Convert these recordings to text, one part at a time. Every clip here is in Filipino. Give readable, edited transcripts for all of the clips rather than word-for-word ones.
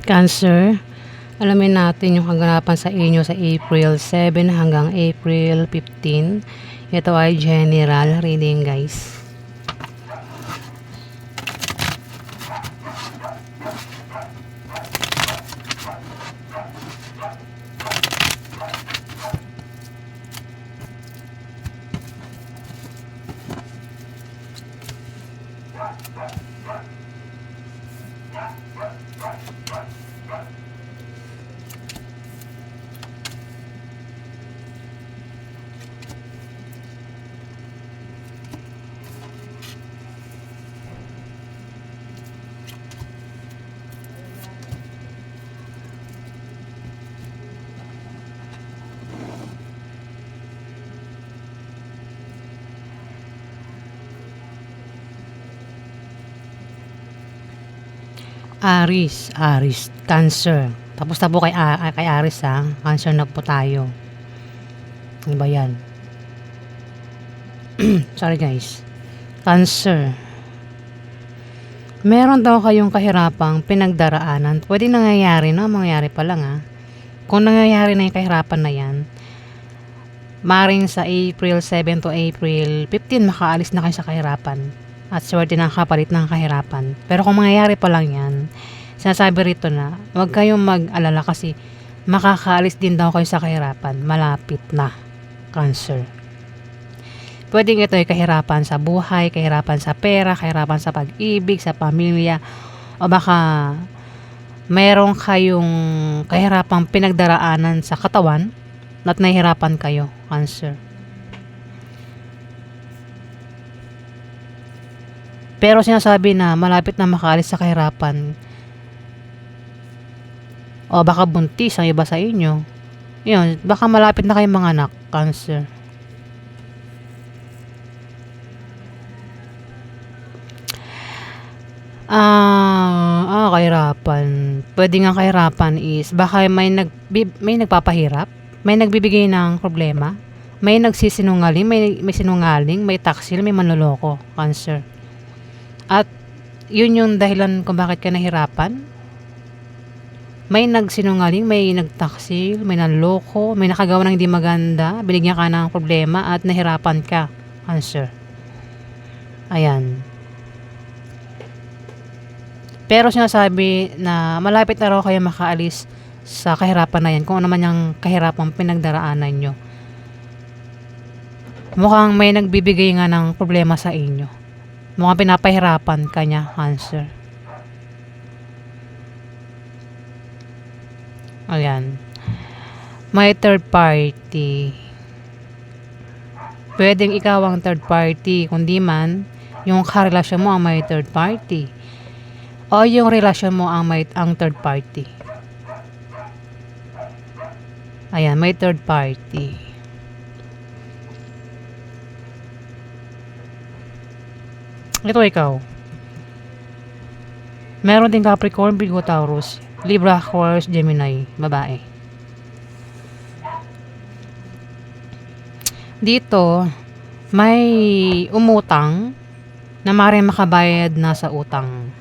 Cancer, alamin natin yung kaganapan sa inyo sa April 7 hanggang April 15. Ito ay general reading, guys. Aries, Cancer. Tapos na po kay Aries, ha. Cancer na po tayo. Ano ba yan? Sorry, guys. Cancer. Meron daw kayong kahirapang pinagdaraanan. Pwede nangyayari, no? Mangyayari pa lang, ha. Kung nangyayari na yung kahirapan na yan, maring sa April 7 to April 15, makaalis na kayo sa kahirapan. At swerte ng kapalit ng kahirapan. Pero kung mangyayari pa lang yan, sinasabi rito na, huwag kayong mag-alala kasi makakaalis din daw kayo sa kahirapan. Malapit na. Cancer. Pwedeng ito ay kahirapan sa buhay, kahirapan sa pera, kahirapan sa pag-ibig, sa pamilya, o baka mayroong kayong kahirapang pinagdaraanan sa katawan at nahihirapan kayo. Cancer. Pero sinasabi na malapit na makaalis sa kahirapan. O baka buntis ang iba sa inyo. Yun, baka malapit na kayong mga anak. Cancer. Kahirapan. Pwede nga kahirapan is baka may nagpapahirap, may nagbibigay ng problema, may nagsisinungaling, may sinungaling, may taksil, may manloloko. Cancer. At yun yung dahilan kung bakit ka nahirapan. May nagsinungaling, may nagtaksil, may nanloko, may nakagawa ng hindi maganda, binigyan ka ng problema at nahirapan ka. Cancer. Ayan. Pero sinasabi na malapit na raw kayo makaalis sa kahirapan na yan, kung ano man yung kahirapang pinagdaraanan nyo. Mukhang may nagbibigay nga ng problema sa inyo. Mukhang pinapahirapan ka niya. Cancer. Ayan. May third party. Pwedeng ikaw ang third party, kundi man yung karelasyon mo ang may third party. O yung relasyon mo ang third party. Ayan, may third party. Ito ikaw. Meron din Capricorn, Virgo, Taurus, Libra, Aquarius, Gemini, babae. Dito, may umutang na maaaring makabayad na sa utang.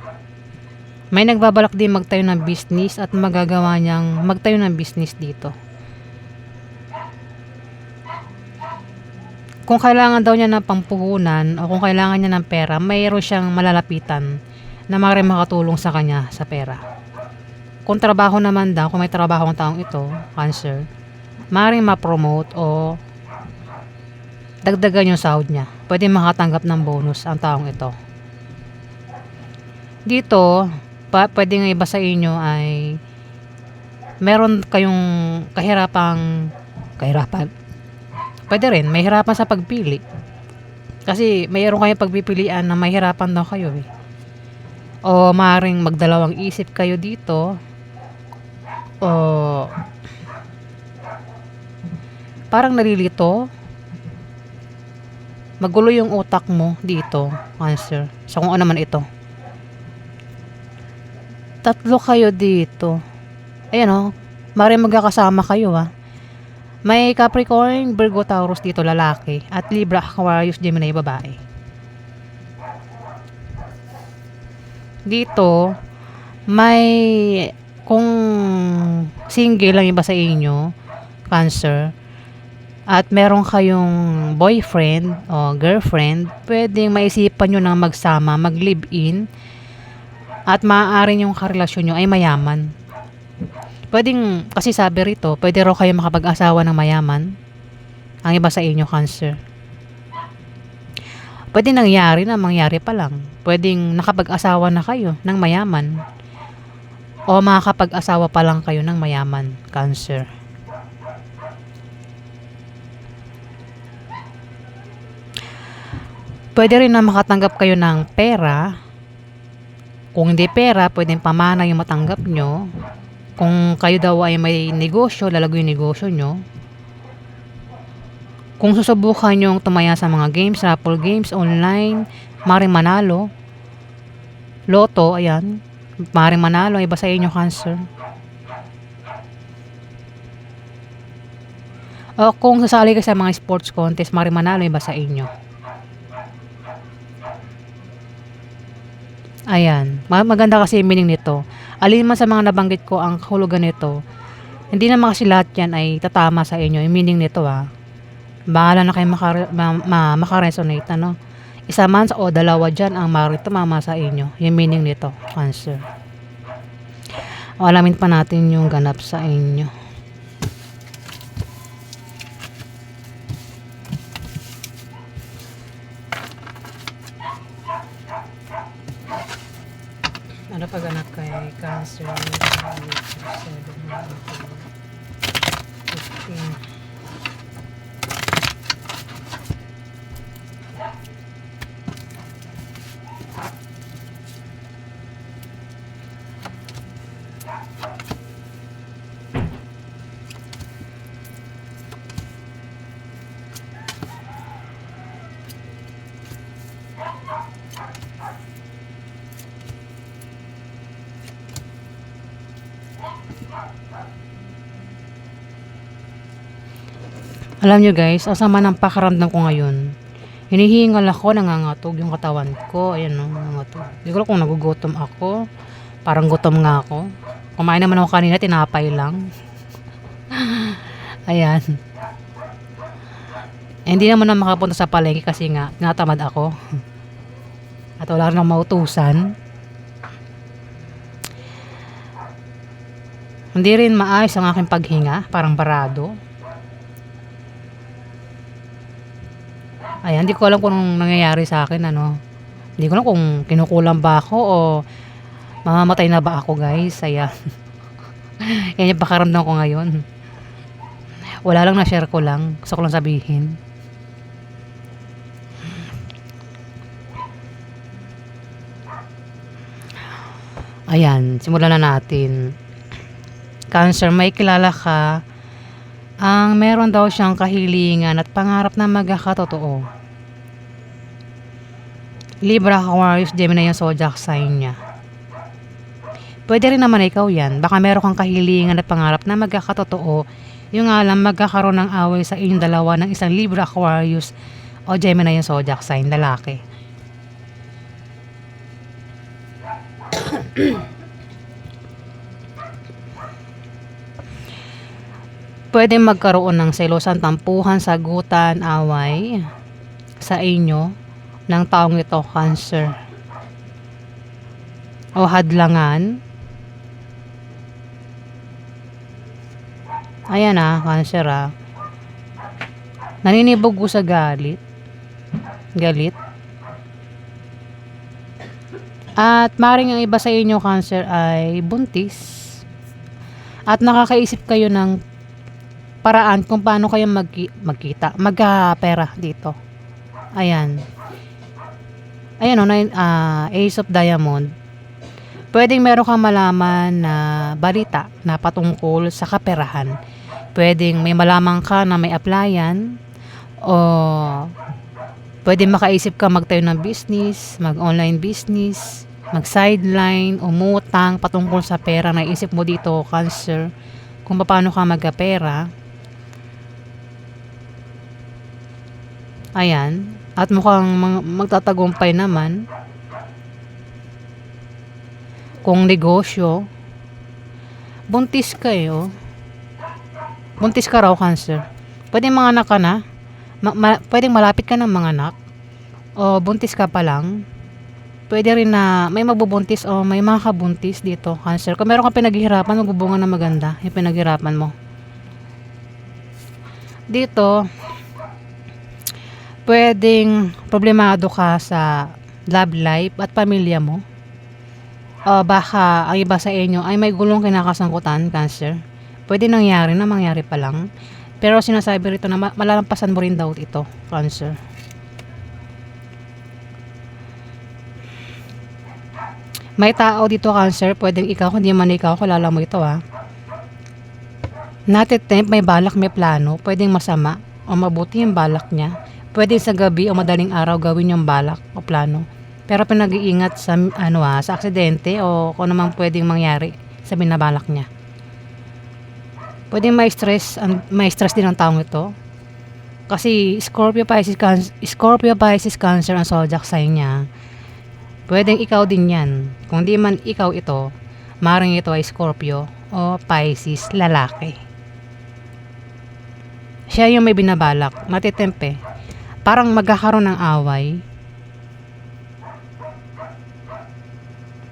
May nagbabalak din magtayo ng business at magagawa niyang magtayo ng business dito. Kung kailangan daw niya ng pampuhunan o kung kailangan niya ng pera, mayroon siyang malalapitan na maaaring makatulong sa kanya sa pera. Kung trabaho naman daw, kung may trabaho ang taong ito, Cancer, maaaring ma-promote o dagdagan yung sahod niya. Pwede makatanggap ng bonus ang taong ito. Dito, pwede nga iba sa inyo ay meron kayong kahirapan. Pwede rin, may hirapan sa pagpili. Kasi mayroon kayong pagpipilian na may hirapan daw kayo eh. O maaaring magdalawang isip kayo dito. O parang nalilito. Magulo yung utak mo dito, Cancer. So kung ano man ito. Tatlo kayo dito. Ayan o, maaaring magkakasama kayo ha. May Capricorn, Virgo, Taurus dito, lalaki. At Libra, Aquarius, Gemini, babae. Dito, may Kung single lang iba sa inyo, Cancer, at meron kayong boyfriend o girlfriend, pwedeng maisipan nyo na magsama, mag-live-in, at maaari yung karelasyon nyo ay mayaman. Pwedeng, kasi sabi rito, pwede raw kayo makapag-asawa ng mayaman. Ang iba sa inyo, Cancer. Pwede nangyari na, mangyari pa lang. Pwedeng nakapag-asawa na kayo ng mayaman. O makakapag-asawa pa lang kayo ng mayaman, Cancer. Pwede rin na makatanggap kayo ng pera. Kung hindi pera, pwedeng pamana yung matanggap nyo. Kung kayo daw ay may negosyo, lalago yung negosyo nyo. Kung susubukan nyo tumaya sa mga games, raffle games, online, maring manalo. Loto, ayan. Maring manalo, iba sa inyo, Cancer. O kung sasali ka sa mga sports contest, maring manalo, iba sa inyo. Ayan. Maganda kasi yung meaning nito. Alin man sa mga nabanggit ko ang kahulugan nito, hindi naman kasi lahat yan ay tatama sa inyo. Yung meaning nito bahala na kayo makaresonate, ano. Isa man o dalawa dyan ang tumama sa inyo. Yung meaning nito, Cancer. O alamin pa natin yung ganap sa inyo. Ano pa ganap kay Cancer? 7, 15. Alam nyo guys, ang sama ng pakaramdam ko ngayon. Hinihingal ako, nangangatog yung katawan ko. Ayan nangangatog. Hindi ko alam kung nagugutom ako. Parang gutom nga ako. Kumain naman ako kanina, tinapay lang. Ayan. Hindi naman na makapunta sa palengke kasi nga, natamad ako. At wala rin akong mautusan. Hindi rin maayos ang aking paghinga, parang barado. Ayan, hindi ko alam kung anong nangyayari sa akin, ano. Hindi ko alam kung kinukulang ba ako o mamamatay na ba ako, guys. Ayan. Yan yung pakaramdam ko ngayon. Wala lang, na-share ko lang. Gusto ko lang sabihin. Ayan, simulan na natin. Cancer, may kilala ka ang meron daw siyang kahilingan at pangarap na magkakatotoo. Libra, Aquarius, Gemini yung zodiac sign niya. Pwede rin naman ikaw yan. Baka meron kang kahilingan at pangarap na magkakatotoo. Yung alam, magkakaroon ng away sa inyong dalawa ng isang Libra, Aquarius o Gemini yung zodiac sign, lalaki. Pwede magkaroon ng selosan, tampuhan, sagutan, away sa inyo ng taong ito, Cancer. O hadlangan. Ayan Cancer naninibog ko sa galit. At maring ang iba sa inyo, Cancer, ay buntis. At nakakaisip kayo ng paraan kung paano kayo magkapera dito. Ayan. Ayan Ace of Diamond. Pwedeng meron kang malaman na balita na patungkol sa kaperahan. Pwedeng may malaman ka na may applyan o pwedeng makaisip ka magtayo ng business, mag-online business, mag-sideline, umutang patungkol sa pera na isip mo dito, Cancer, kung paano ka magkapera. Ayan. At mukhang magtatagumpay naman. Kung negosyo, Buntis ka eh, oh. Buntis ka raw, Cancer. Pwedeng mga anak ka na. Pwedeng malapit ka ng mga anak. O buntis ka pa lang. Pwede rin na may magbubuntis o may mga kabuntis dito, Cancer. Kung meron kang pinaghihirapan, magbubunga na maganda yung pinaghirapan mo. Dito, pwedeng problemado ka sa love life at pamilya mo. O baka ang iba sa inyo ay may gulong kinakasangkutan, Cancer. Pwede nangyari na mangyari pa lang. Pero sinasabi rito na malalampasan mo rin daw ito, Cancer. May tao dito, Cancer, pwedeng ikaw, hindi man ikaw, kilala mo ito ha. Natitempt, may balak, may plano, pwedeng masama o mabuti yung balak niya. Pwedeng sa gabi o madaling araw gawin yung balak o plano. Pero pinag-iingat sa sa aksidente o kung namang pwedeng mangyari sa binabalak niya. Pwedeng may stress din ang taong ito. Kasi Scorpio, Pisces, Cancer ang zodiac sign niya. Pwedeng ikaw din yan. Kung di man ikaw ito, maaaring ito ay Scorpio o Pisces, lalaki. Siya yung may binabalak, matitempe. Parang magkakaroon ng away.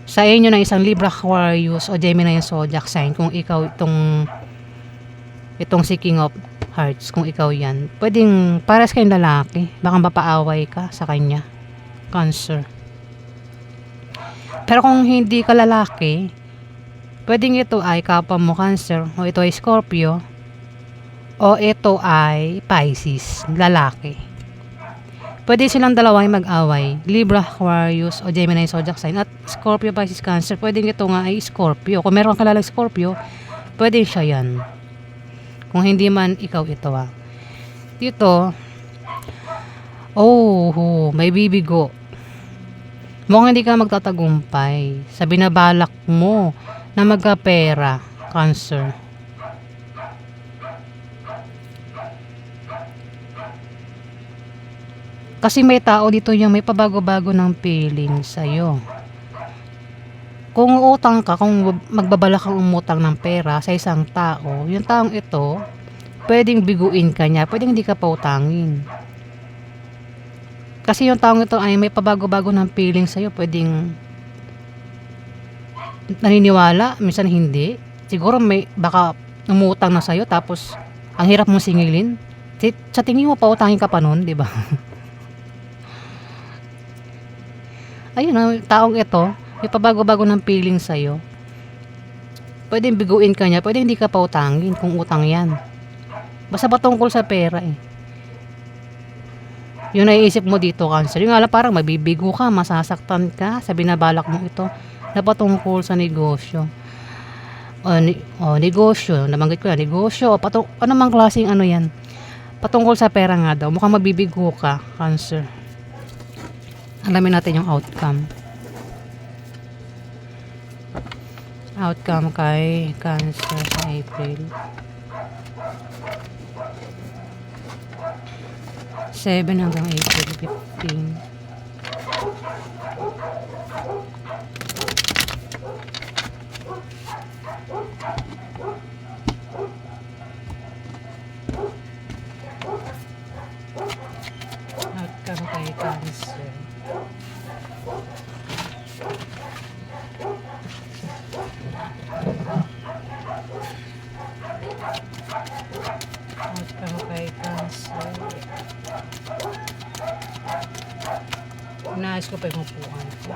Sa inyo ng isang Libra, Aquarius o Gemini yung zodiac sign, kung ikaw itong si King of Hearts, kung ikaw yan, pwedeng pares kayong lalaki, baka mapaaway ka sa kanya, Cancer. Pero kung hindi ka lalaki, pwedeng ito ay kapwa mo, Cancer, o ito ay Scorpio, o ito ay Pisces, lalaki. Pwede silang dalawa ay mag-away, Libra, Aquarius, o Gemini zodiac sign, at Scorpio, Pisces, Cancer, pwedeng ito nga ay Scorpio. Kung meron kang kalalang Scorpio, pwede siya yan. Kung hindi man ikaw ito ha. Dito, may bibigo. Mukhang hindi ka magtatagumpay sa binabalak mo na magkapera, Cancer. Kasi may tao dito yung may pabago-bago ng feeling sa'yo. Kung utang ka, kung magbabalak kang umutang ng pera sa isang tao, yung taong ito, pwedeng biguin ka niya, pwedeng hindi ka pautangin. Kasi yung taong ito ay may pabago-bago ng feeling sa'yo. Pwedeng naniniwala, minsan hindi. Siguro baka umutang na sa'yo tapos ang hirap mong singilin. Sa tingin mo, pautangin ka pa nun, di ba? Ayun, ang taong ito, may pabago-bago ng feeling sa'yo. Pwedeng biguin ka niya, pwedeng hindi ka pautangin kung utang yan. Basta patungkol sa pera eh. Yung naiisip mo dito, Cancer, yung alam parang mabibigo ka, masasaktan ka sa binabalak mo ito na patungkol sa negosyo. Negosyo, nabanggit ko yan, negosyo, anumang klaseng yan. Patungkol sa pera nga daw, mukhang mabibigo ka, Cancer. Alamin natin yung outcome. Outcome kay Cancer sa April. 7 hanggang April 15. Outcome kay Cancer. Outcome kay Cancer. Unaayos ko pa yung upuan ko.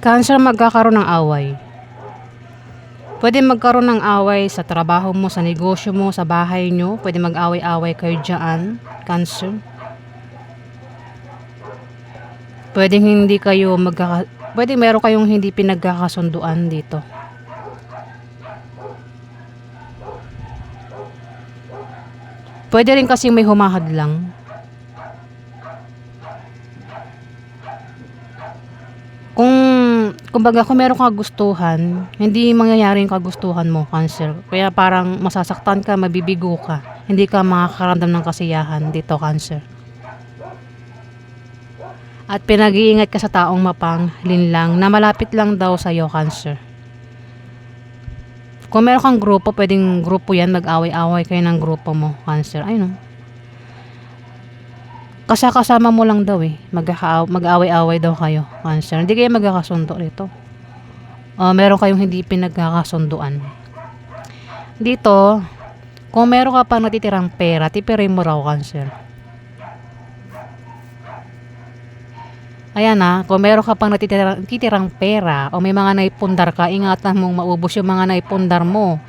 Cancer, magkakaroon ng away. Pwede magkaroon ng away sa trabaho mo, sa negosyo mo, sa bahay nyo. Pwede mag-away-away kayo dyan, Cancer. Pwede hindi kayo pwede meron kayong hindi pinagkakasunduan dito. Pwede rin kasi may humahad lang. Kumbaga kung meron kang kagustuhan, hindi mangyayari yung kagustuhan mo, Cancer. Kaya parang masasaktan ka, mabibigo ka. Hindi ka makakaramdam ng kasiyahan dito, Cancer. At pinag-iingat ka sa taong mapanglinlang na malapit lang daw sa'yo, Cancer. Kung meron kang grupo, pwedeng grupo yan, mag-away-away kayo ng grupo mo, Cancer. Ayun, no? Kasama mo lang daw eh. Mag-away-away daw kayo, Cancer. Hindi kayo magkakasundo rito. Meron kayong hindi pinagkakasunduan. Dito, kung meron ka pa natitirang pera, tipirin mo raw, Cancer. Ayan na, kung meron ka pang natitirang pera o may mga naipundar ka, ingatan mong maubos yung mga naipundar mo.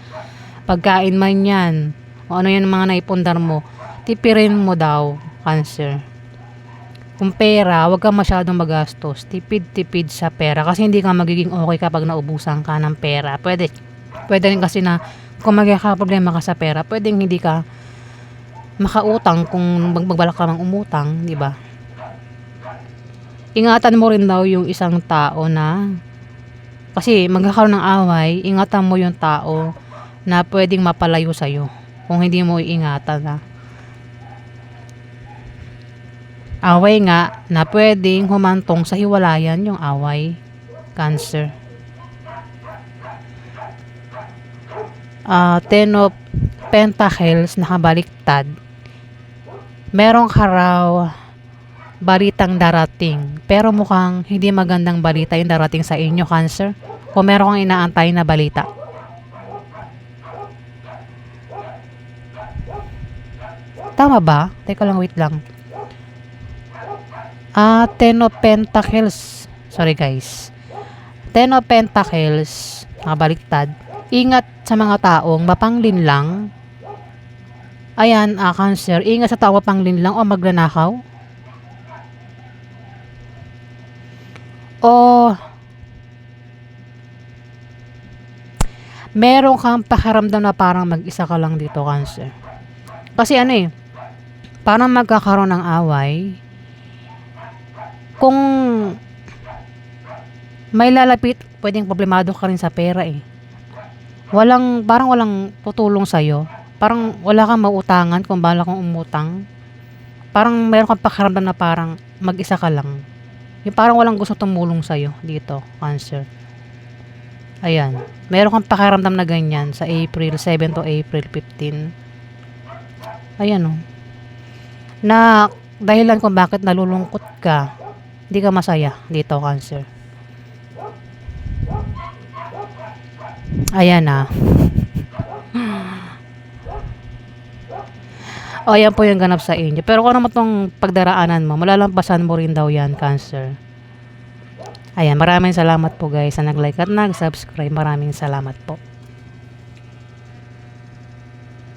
Pagkain man yan, o ano yan mga naipundar mo, tipirin mo daw, Cancer. Kung pera, huwag ka masyadong magastos. Tipid-tipid sa pera kasi hindi ka magiging okay kapag naubusan ka ng pera. Pwede rin kasi na kung magkakaproblema ka sa pera, pwedeng hindi ka makautang kung magbalak ka mang umutang, di ba? Ingatan mo rin daw yung isang tao na kasi magkakaroon ng away, ingatan mo yung tao na pwedeng mapalayo sa'yo kung hindi mo iingatan na. Away nga na pwedeng humantong sa hiwalayan yung away, Cancer. Ten of Pentacles nakabaliktad. Meron ka raw balitang darating, pero mukhang hindi magandang balita yung darating sa inyo, Cancer. Kung meron kang inaantay na balita. Tama ba? Teka lang, wait lang. Ten of Pentacles. Sorry guys. Ten of Pentacles. Nakabaliktad. Ingat sa mga taong mapanglinlang. Ayan, Cancer. Ingat sa taong mapanglinlang o magnanakaw. O meron kang pakiramdam na parang mag-isa ka lang dito, Cancer. Kasi parang magkakaroon ng away. Kung may lalapit, pwedeng problemado ka rin sa pera eh. Parang walang tutulong sa'yo. Parang wala kang mautangan kung bala kang umutang. Parang meron kang pakiramdam na parang mag-isa ka lang. Yung parang walang gusto tumulong sa'yo dito, Cancer. Ayan. Meron kang pakiramdam na ganyan sa April 7 to April 15. Ayan na dahilan kung bakit nalulungkot ka, hindi ka masaya dito, Cancer. Ayan na. Ayan po yung ganap sa inyo. Pero kung ano mo tong pagdaraanan mo, malalampasan mo rin daw yan, Cancer. Ayan, maraming salamat po guys sa nag-like at nag-subscribe. Maraming salamat po.